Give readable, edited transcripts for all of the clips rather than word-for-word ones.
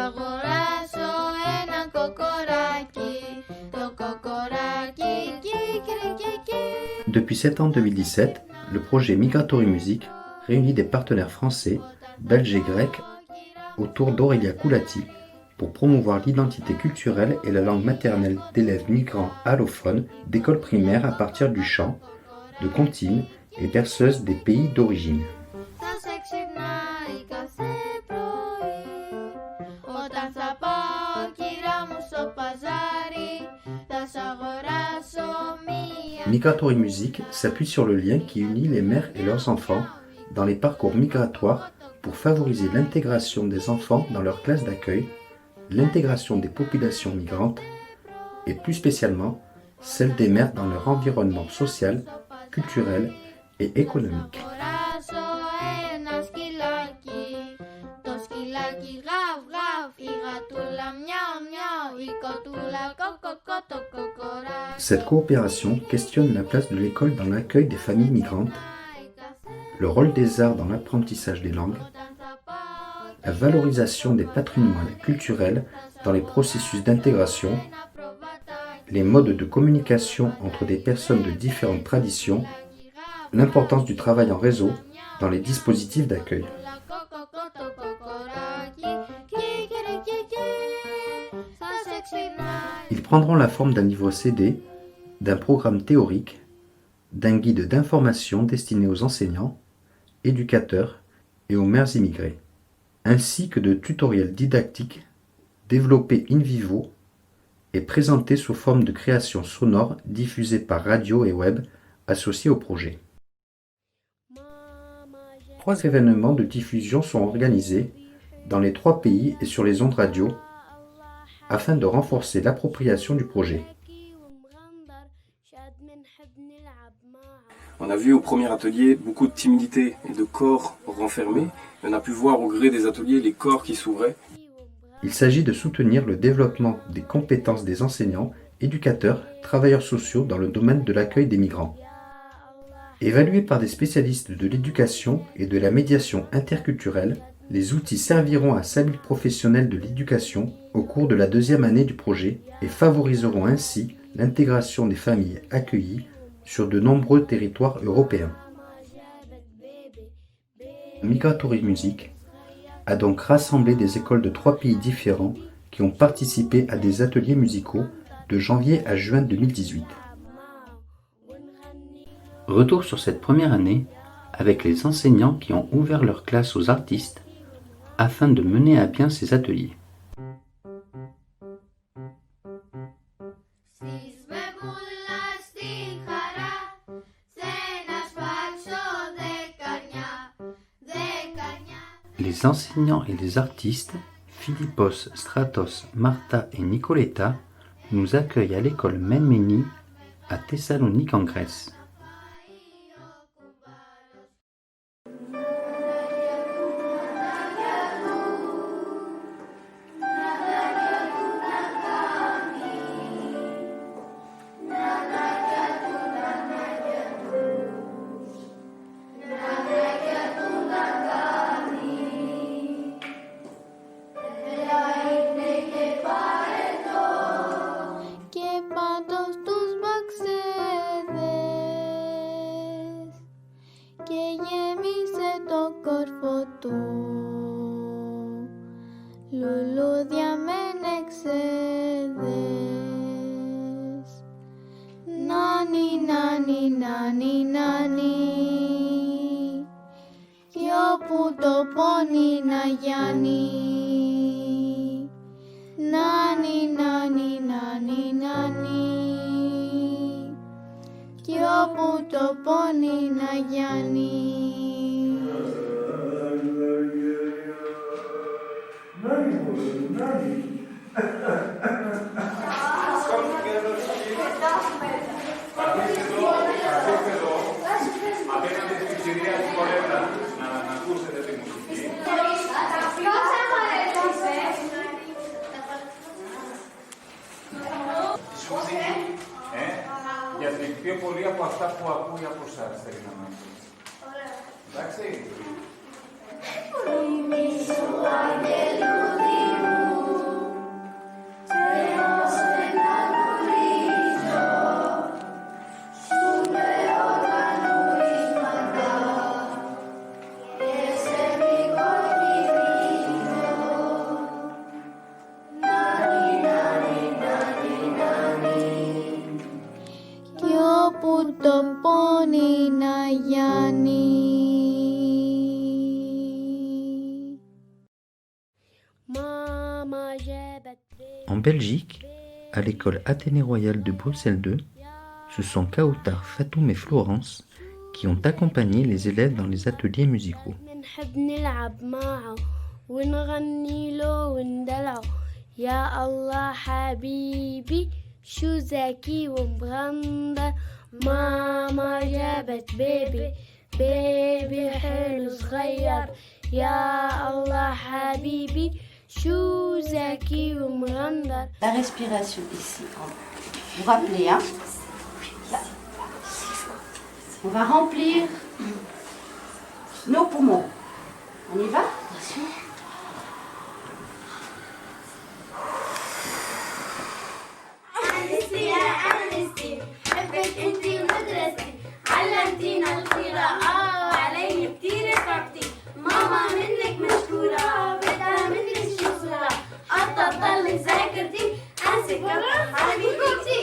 αγοράσω ένα κοκοράκι, το κοκοράκι κικρικικι. Depuis septembre 2017, le projet Migratory Music réunit des partenaires français, belges et grecs autour d'Aurélia Koulati pour promouvoir l'identité culturelle et la langue maternelle d'élèves migrants allophones d'écoles primaires à partir du chant, de comptines et berceuses des pays d'origine. Θα σε ξυπνάει κάθε πρωί, όταν θα πάω κυρά μου στο παζάρι, θα σ' αγοράσω μία. Migratory Music s'appuie sur le lien qui unit les mères et leurs enfants dans les parcours migratoires pour favoriser l'intégration des enfants dans leur classe d'accueil, l'intégration des populations migrantes et plus spécialement celle des mères dans leur environnement social, culturel et économique. Αγοράσω ένα σκυλάκι, το σκυλάκι γαβ γαβ, η γατούλα μιαου μιαου, η κοτούλα κοκοκό το κοκοράκι. Cette coopération questionne la place de l'école dans l'accueil des familles migrantes, le rôle des arts dans l'apprentissage des langues, la valorisation des patrimoines culturels dans les processus d'intégration, les modes de communication entre des personnes de différentes traditions, l'importance du travail en réseau dans les dispositifs d'accueil. Ils prendront la forme d'un livre CD, d'un programme théorique, d'un guide d'information destiné aux enseignants, éducateurs et aux mères immigrées, ainsi que de tutoriels didactiques développés in vivo et présentés sous forme de créations sonores diffusées par radio et web associés au projet. 3 événements de diffusion sont organisés dans les 3 pays et sur les ondes radio afin de renforcer l'appropriation du projet. On a vu au premier atelier beaucoup de timidité et de corps renfermés. On a pu voir au gré des ateliers les corps qui s'ouvraient. Il s'agit de soutenir le développement des compétences des enseignants, éducateurs, travailleurs sociaux dans le domaine de l'accueil des migrants. Évalués par des spécialistes de l'éducation et de la médiation interculturelle, les outils serviront à 5000 professionnels de l'éducation au cours de la 2e année du projet et favoriseront ainsi l'intégration des familles accueillies sur de nombreux territoires européens. Migratory Music a donc rassemblé des écoles de 3 pays différents qui ont participé à des ateliers musicaux de janvier à juin 2018. Retour sur cette première année avec les enseignants qui ont ouvert leur classe aux artistes afin de mener à bien ces ateliers. Les enseignants et les artistes, Philippos, Stratos, Martha et Nicoletta, nous accueillent à l'école Menmeni à Thessalonique en Grèce. Λουλούδια με νεξέδες. Νάνι, νάνι, νάνι, νάνι. Κι όπου το πόνι να γιάνει. Νάνι, νάνι, νάνι, νάνι. Κι όπου το πόνι να γιάνει. Γιατί πιο πολύ από αυτά που ακούει από εσάς θέλει να μάθει. Εντάξει. عمياني ماما جابت En Belgique, à l'école Athénée Royale de Bruxelles II, ce sont Kautar, Fatoum et Florence qui ont accompagné les élèves dans les ateliers musicaux. نحب نلعب معه ونغني له وندلعه يا الله حبيبي شو ذكي ومغندر ماما جابت بيبي حلو صغير يا الله حبيبي شو ذكي ومغندر. La respiration ici. Vous vous rappelez, hein? On va remplir nos poumons. On y va? Attention. أنستي يا أنستي حبك أنتي ومدرستي علمتينا القراءة وعلي كتير صعبتي ماما منك مشكورة بدها منك الشكورة قطة تضلي ذاكرتي أنسي كرة حبيبتي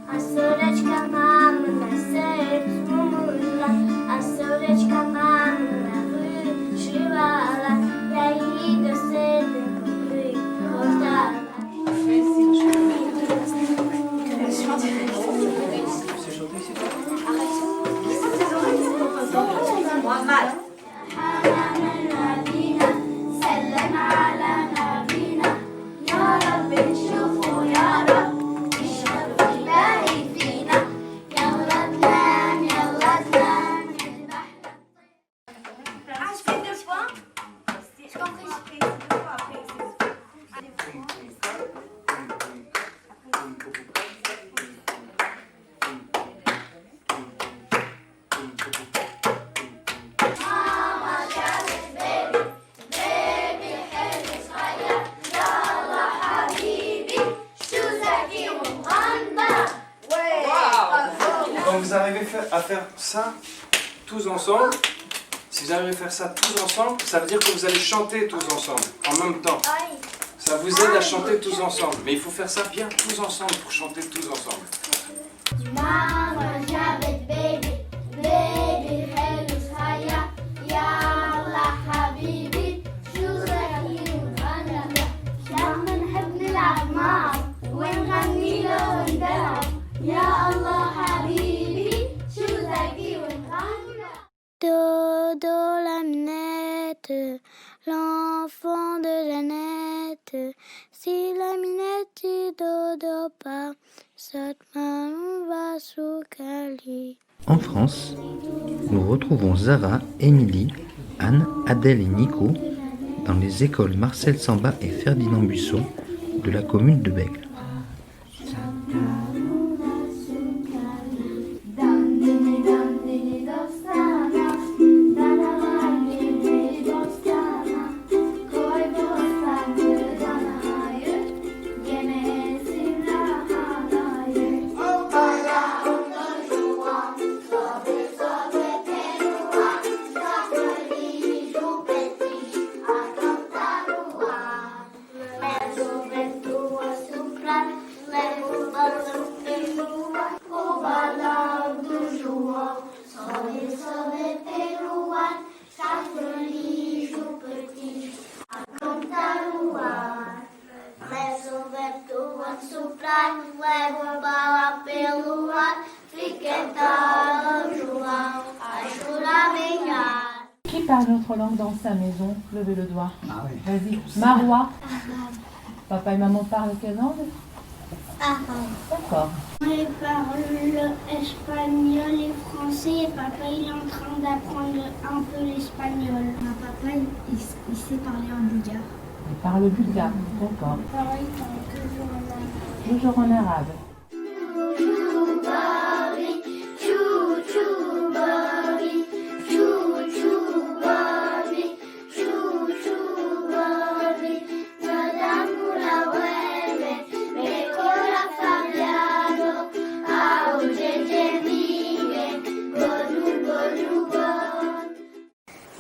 عالسولجكا معملنا سير ومرلا عالسولجكا معملنا غير شوالا يعيد السيد الكبري وطالا حنان المدينة سلم على نبينا يا رب نشوفه يا رب يشرب إلهي فينا يلا تنام يلا تنام عاش في deux points. Je compris, je fais deux fois après. Quand vous arrivez à faire ça tous ensemble, si vous arrivez à faire ça tous ensemble, ça veut dire que vous allez chanter tous ensemble, en même temps. Ça vous aide à chanter tous ensemble. Mais il faut faire ça bien tous ensemble pour chanter tous ensemble. ماما جابت بيبي حلو صغير يا الله حبيبي شو ذكي ومغنى لما نحب نلعب معه ونغني له وندلعه يا الله حبيبي شو ذكي ومغنى. Dodo la minette, l'enfant de Jeannette, si la minette dit dodo pas, cette main va sous Cali. En France, nous retrouvons Zara, Émilie, Anne, Adèle et Nico dans les écoles Marcel Samba et Ferdinand Buisson de la commune de Bègle. Qui parle notre langue dans sa maison? Levez le doigt. Vas-y. Marois. Papa et maman parlent quelle langue? D'accord. Je parle espagnol et français et papa il est en train d'apprendre un peu l'espagnol. Mon papa il sait parler en bulgare. Il parle bulgare. D'accord. Papa il parle toujours en arabe. Toujours en arabe.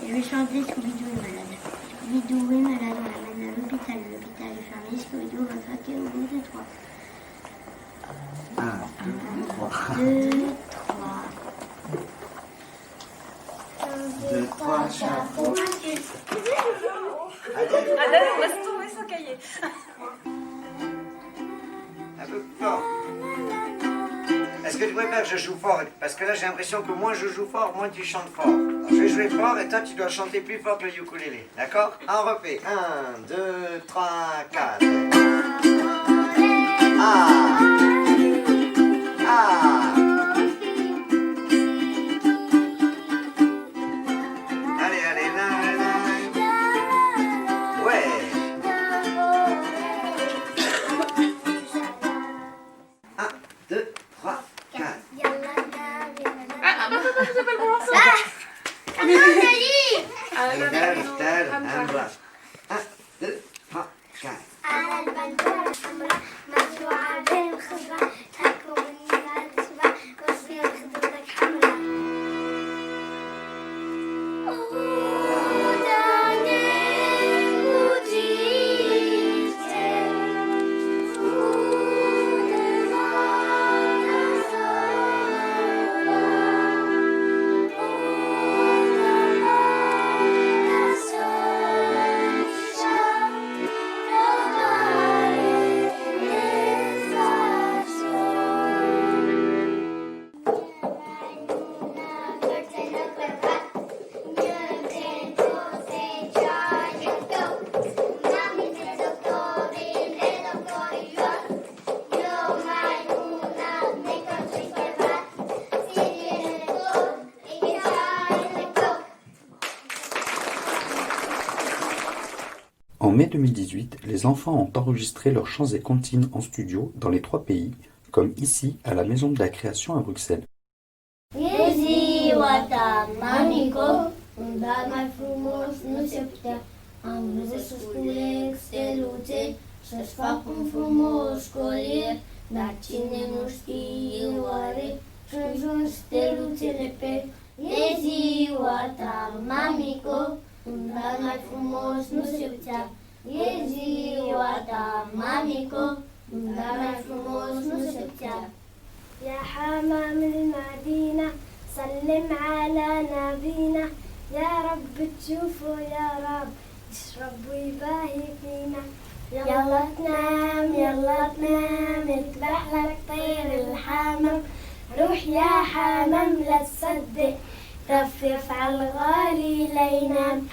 Je vais chanter Scooby-Doo est malade. Scooby-Doo est malade, on l'amène à l'hôpital. L'hôpital est fermé, Scooby-Doo va craquer au bout de 3. 2, 3, chapeau. Adèle, laisse tomber son cahier. Un peu plus fort. Est-ce que tu préfères que je joue fort? Parce que là, j'ai l'impression que moins je joue fort, moins tu chantes fort. Alors, je vais jouer fort et toi, tu dois chanter plus fort que le ukulélé. D'accord? On refait. 1, 2, 3, 4. Ah! Ah! Allez, allez, là, là. Ouais! 1, 2, 3, 4. Hamra. 1, 2, 3, 4. على البندورة الحمراء مزروعة بين الخضرة تاكل من الأسبوع وتصير خضرتك حمراء. En mai 2018, les enfants ont enregistré leurs chants et comptines en studio dans les 3 pays, comme ici à la Maison de la Création à Bruxelles. Yezi wata mamiko, unda mafrumos nu septa, amruze suskulek stelute, sesfakun frumos colir, dar cine nu știe oare, și-njun stelutele pe. Yezi wata mamiko, unda mai frumos nu septa, Yezi wata mamiko, unda mai frumos nu septa. يا حمام المدينة سلم على نبينا يا رب تشوفه يا رب يشرب ويباهي فينا يلا تنام يذبح لك طير الحمام روح يا حمام لا تصدق رفرف على الغالي لينام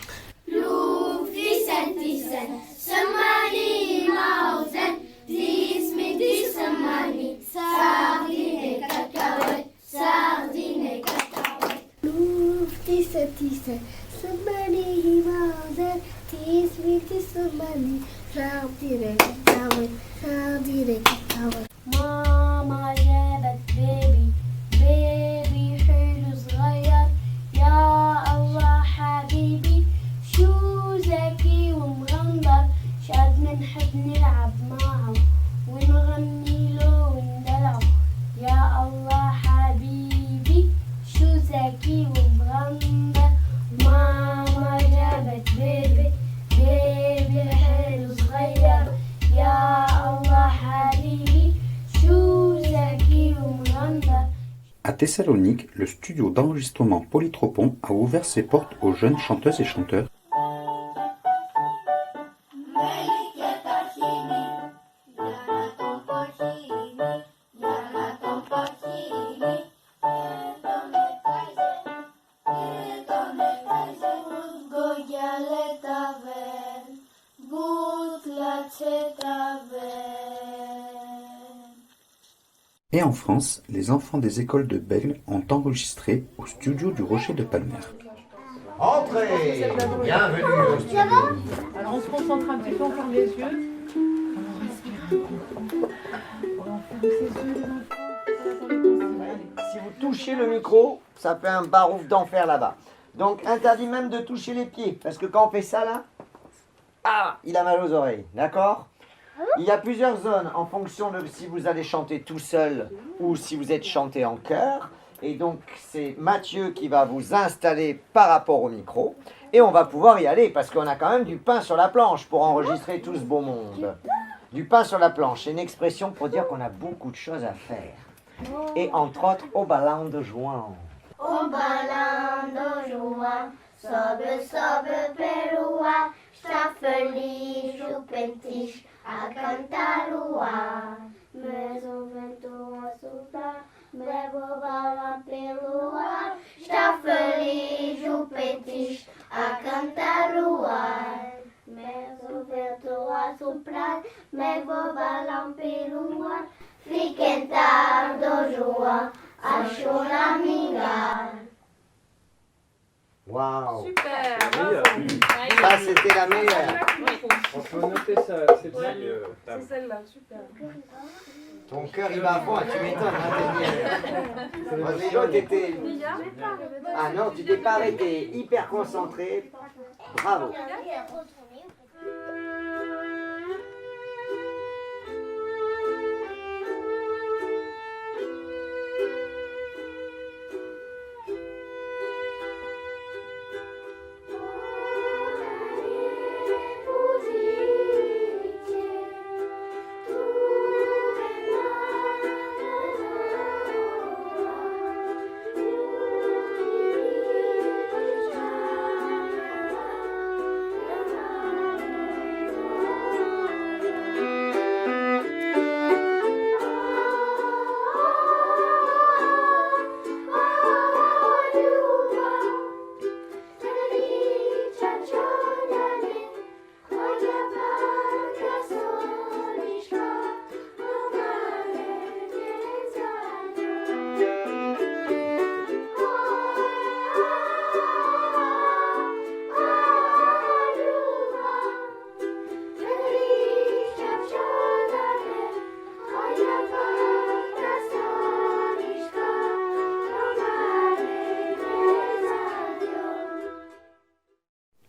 لوفي سنتيسن سماني موزن دي اسمي دي سماني Sardine cacahuète, sardine cacahuète. Lufti satise, somebody himauser, tease me to somebody, sardine cacahuète, sardine cacahuète. Mama جابت بيبي، بيبي حلو صغير، يا الله حبيبي، شو ذكي ومغندر، شاد منحب نلعب معه ونغني له وندلعه يا الله حبيبي شو ذكي ومغندر ماما جابت بيبي بيبي حلو صغير يا الله حبيبي شو ذكي ومغندر. À Thessalonique, le studio d'enregistrement Polytropon a ouvert ses portes aux jeunes chanteuses et chanteurs. Et en France, les enfants des écoles de Bègle ont enregistré au studio du Rocher de Palmer. Entrez! Bienvenue au studio. Alors on se concentre un petit peu, on ferme les yeux. On respire un coup. On ferme ses yeux, les enfants. Allez. Si vous touchez le micro, ça fait un barouf d'enfer là-bas. Donc interdit même de toucher les pieds, parce que quand on fait ça là, ah, il a mal aux oreilles, d'accord? Il y a plusieurs zones en fonction de si vous allez chanter tout seul ou si vous êtes chanté en chœur. Et donc c'est Mathieu qui va vous installer par rapport au micro. Et on va pouvoir y aller parce qu'on a quand même du pain sur la planche pour enregistrer tout ce beau monde. Du pain sur la planche, c'est une expression pour dire qu'on a beaucoup de choses à faire. Et entre autres, au ballon de juin. O balão do João, sobe, sobe pelo ar, está feliz o Petis a cantar o ar. Mas o vento a soprar, leva o balão pelo ar, está feliz o Petis a cantar o ar. Mas o vento a soprar, leva o balão pelo ar, fiquem tarde do João a choramingar. Waouh! Super, Meilleur. bravo. Ça, c'était la meilleure. On peut noter ça, c'est C'est celle-là, super. Ton cœur, il va à fond, tu m'étonnes. Hein, moi, les autres étaient... Ah non, tu t'es pas arrêté, hyper concentré. Bravo.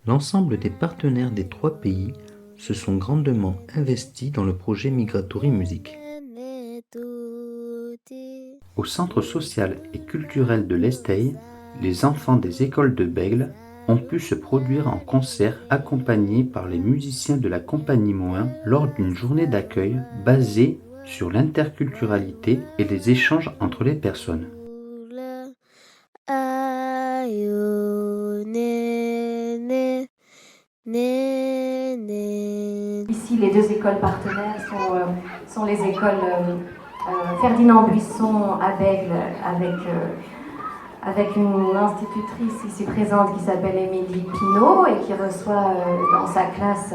L'ensemble des partenaires des 3 pays se sont grandement investis dans le projet Migratory Music. Au centre social et culturel de l'Esteye, les enfants des écoles de Bègle ont pu se produire en concert accompagnés par les musiciens de la compagnie Moin lors d'une journée d'accueil basée sur l'interculturalité et les échanges entre les personnes. Ici, les 2 écoles partenaires sont les écoles Ferdinand Buisson à Bègle avec une institutrice ici présente qui s'appelle Émilie Pinault et qui reçoit dans sa classe,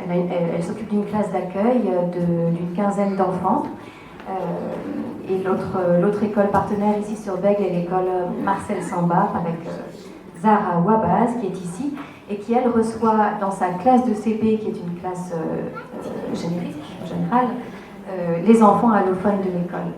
elle s'occupe d'une classe d'accueil d'une quinzaine d'enfants. Et l'autre école partenaire ici sur Bègle est l'école Marcel Samba avec Zara Wabaz qui est ici et qui elle reçoit dans sa classe de CP qui est une classe générale, les enfants allophones de l'école.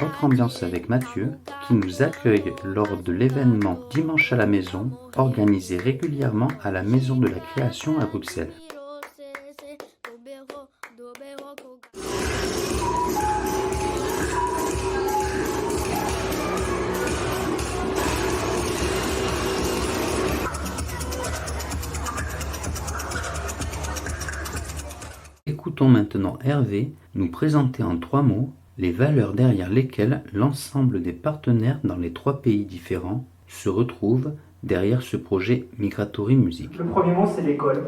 Autre ambiance avec Mathieu, qui nous accueille lors de l'événement Dimanche à la maison, organisé régulièrement à la Maison de la Création à Bruxelles. Écoutons maintenant Hervé nous présenter en 3 mots les valeurs derrière lesquelles l'ensemble des partenaires dans les 3 pays différents se retrouvent derrière ce projet Migratory Music. Le premier mot, c'est l'école,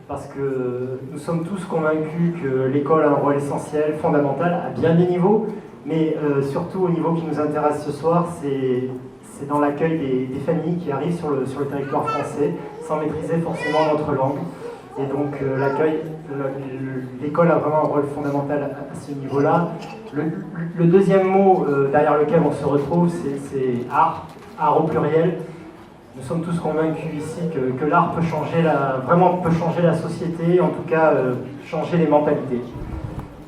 parce que nous sommes tous convaincus que l'école a un rôle essentiel, fondamental, à bien des niveaux, mais surtout au niveau qui nous intéresse ce soir, c'est dans l'accueil des familles qui arrivent sur le territoire français, sans maîtriser forcément notre langue. Et donc l'école a vraiment un rôle fondamental à ce niveau-là. Le deuxième mot derrière lequel on se retrouve, c'est art au pluriel. Nous sommes tous convaincus ici que l'art peut changer la société, en tout cas changer les mentalités.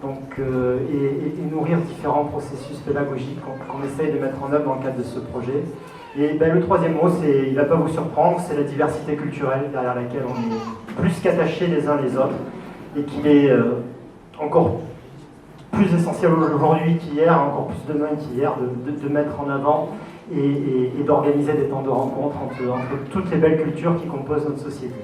Donc, et nourrir différents processus pédagogiques qu'on essaye de mettre en œuvre dans le cadre de ce projet. Et ben, le troisième mot, il ne va pas vous surprendre, c'est la diversité culturelle derrière laquelle on est plus qu'attachés les uns les autres et qu'il est encore plus essentiel aujourd'hui qu'hier, encore plus demain qu'hier, de mettre en avant et d'organiser des temps de rencontre entre toutes les belles cultures qui composent notre société.